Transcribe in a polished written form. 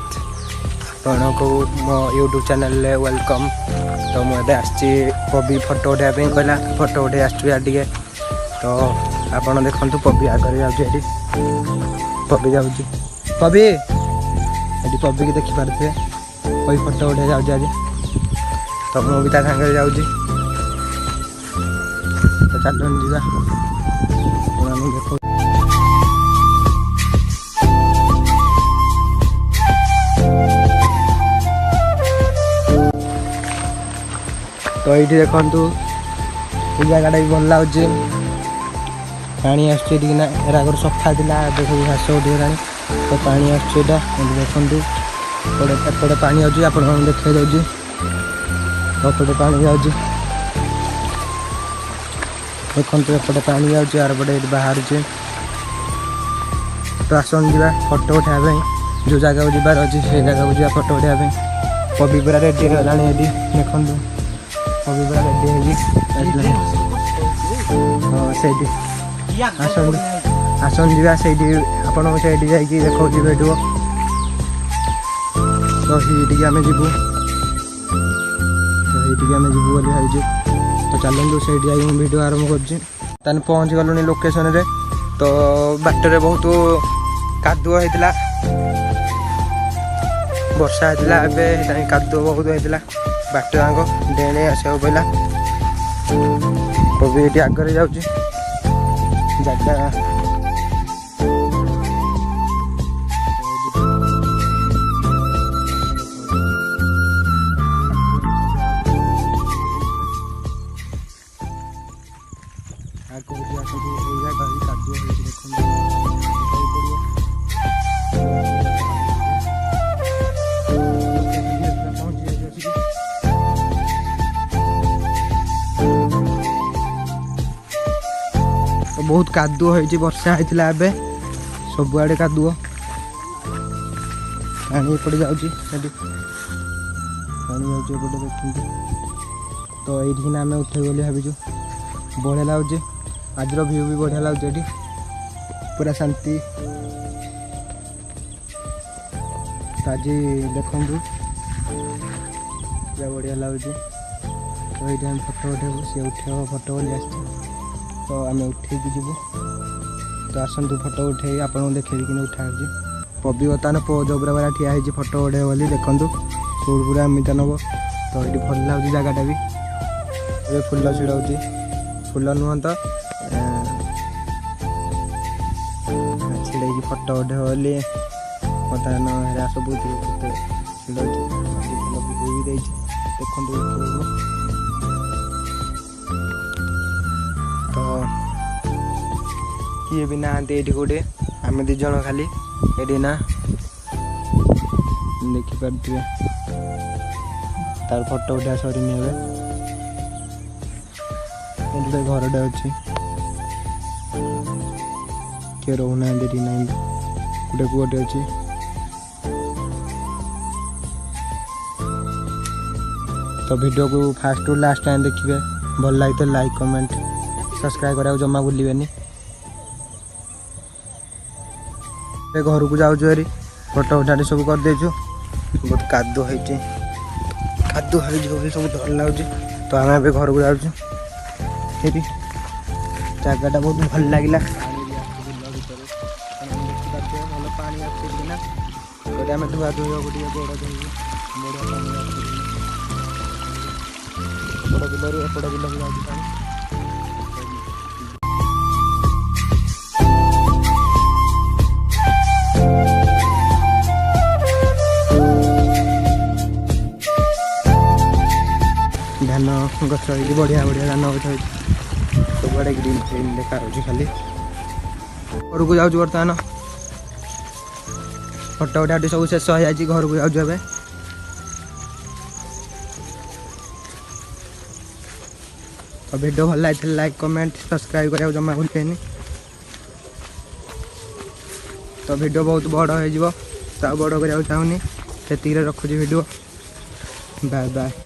जगन्नाथ आपण को मो यूट्यूब चैनल वेलकम। तो मुझे आसी पबी फोटो उठाइबा कहला फोटो उठे आसटे तो आपड़ देखु पबी आगे जाऊँगी पबी जाऊँगी पबी ये पबी की देखिपारे कोई फोटो उठे जाऊँगी आज तो मुझे ता सागर जाऊँगी तो चलो जा देख तो ये देखु ये जगह भी भल लगे पानी आसना एरागर सफा था देखो घास उठेगा तो पानी आसटा देखु एपटे पानी आज आप देखा जाऊँगी एपटे पानी जाऊँगी देखते एपटे पानी जाऊँगी यार पटे बाहर तो आसन जा फोटो उठाइबा जो जगह को जबार अच्छे से जगह को जा फोटो उठाइबा पबी पूरा रेडी होगा देखु पबी पूरा रेडी हाँ से आसन जा से आपड़ से देखा भिडियो तो ये आम जीवु तो ये आम जीवु बोली भाई तो चलू से भिडियो आरंभ कर पहुँच गलुनी लोकेशन रे तो बाटर बहुत कादुओ होता वर्षा होता एवं कादुओ बहुत होता बाट जाक डेणे आसा पड़ा पबी ये आगे जाऊँगी जगह बहुत कादुओ हो वर्षा होता है सबुआड़े कादुओ पानी एपटे जाऊँगी पानी जाऊँगी देखते तो ये आम उठे बोली भावुँ बढ़िया लगे आज व्यू भी बढ़िया लगे ये पूरा शांति आज देखु पूरा बढ़िया लगे तो ये आम फोटो उठेबू सी उठे फोटो बोली आस तो आम उठे जीवु तो आसतु फोटो उठे आपको देखे कि उठा पबी बर्तमान पो जबरा बारा ठिया होती फोटो उठे बोली देखु सूट पूरा एमती नब तो ये भल लगे जगटा भी ये फुल छिड़ाऊँगी फुल नुह तो छिड़े फोटो उठे बोली बर्तमान सब छिड़ाऊँ भी देखु तो किए भी ना ये गोटे आम दीज खाली ये ना देखिपे तार फोटो उठा सरी गोटे घरटे अच्छी किए रोना ना गोटे पुअटे अच्छी तो वीडियो को फास्ट टू लास्ट टाइम देखिए भल लगे तो लाइक कमेंट सब्सक्राइब करा जमा भूलें घर को जाऊँ हेरी फोटो उठा सब कर देचु बहुत कादुओ हो सब डर लगे तो आम ए घर को जाऊँ हेरी जगटा बहुत भल लगे भल पानी आसना आम धुआ धुई हम गोड़ धोबू बढ़िया बिलर एपट बिल भी जाऊँगी पानी धान गच बढ़िया बढ़िया धान गच सब आड़े ग्रीन ग्रीन देखा खाली घर को जाऊँ बर्तमान फोटो उठा सब शेष हो जाए घर को जाऊँ तो वीडियो भल लगे लाइक कमेंट सब्सक्राइब करा जमा भूलें तो वीडियो बहुत बड़ हो बड़ करने चाहूनी से रखुची वीडियो बाय बाय।